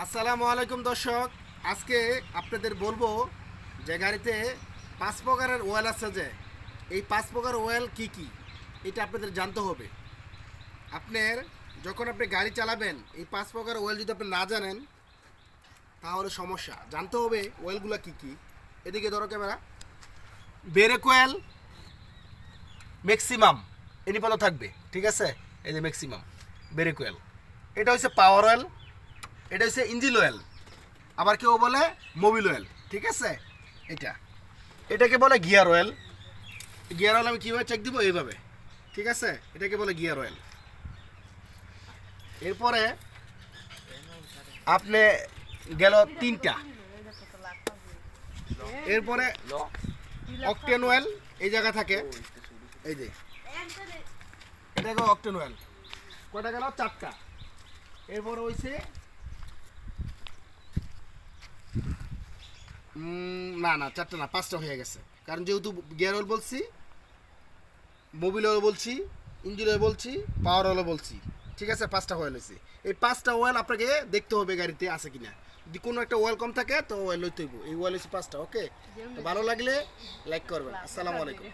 আসসালামু আলাইকুম দর্শক, আজকে আপনাদের বলবো যে গাড়িতে 5 প্রকারের ওয়েল আছে। যে এই 5 প্রকার ওয়েল কি কি এটা আপনাদের জানতে হবে। আপনার যখন আপনি গাড়ি চালাবেন এই 5 প্রকার ওয়েল যদি আপনি না জানেন তাহলে সমস্যা। জানতে হবে ওয়েলগুলো কি কি। এদিকে ধরো ক্যামেরা। ব্রেক ওয়েল ম্যাক্সিমাম এনিপালো থাকবে, ঠিক আছে? এই যে ম্যাক্সিমাম ব্রেক ওয়েল। এটা হচ্ছে পাওয়ার অয়েল, এটা হচ্ছে ইঞ্জিন অয়েল, আবার কেউ বলে মোবিল অয়েল, ঠিক আছে? এটাকে বলে গিয়ার অয়েল। গিয়ার অয়েল আমি কীভাবে চেক দিব? এইভাবে, ঠিক আছে? এটাকে বলে গিয়ার অয়েল। এরপরে আপনি গেল 3টা। এরপরে অকটেন অয়েল এই জায়গা থাকে, এই যে এটাকে অকটেন অয়েল। কয়টা গেল? 4টা। এরপরে হইছে না 4টা না, 5টা হয়ে গেছে। কারণ যেহেতু গিয়ার অয়েল বলছি, মোবিল অয়েল বলছি, ইঞ্জিন অয়েল বলছি, পাওয়ার অয়েল বলছি, ঠিক আছে? 5টা অয়েল হয়েছে। এই 5টা অয়েল আপনাকে দেখতে হবে গাড়িতে আছে কিনা। যদি কোনো একটা অয়েল কম থাকে তো অয়েল লইতে হইব। এই অয়েল হচ্ছে 5টা। ওকে, তো ভালো লাগলে লাইক করবেন। আসসালামু আলাইকুম।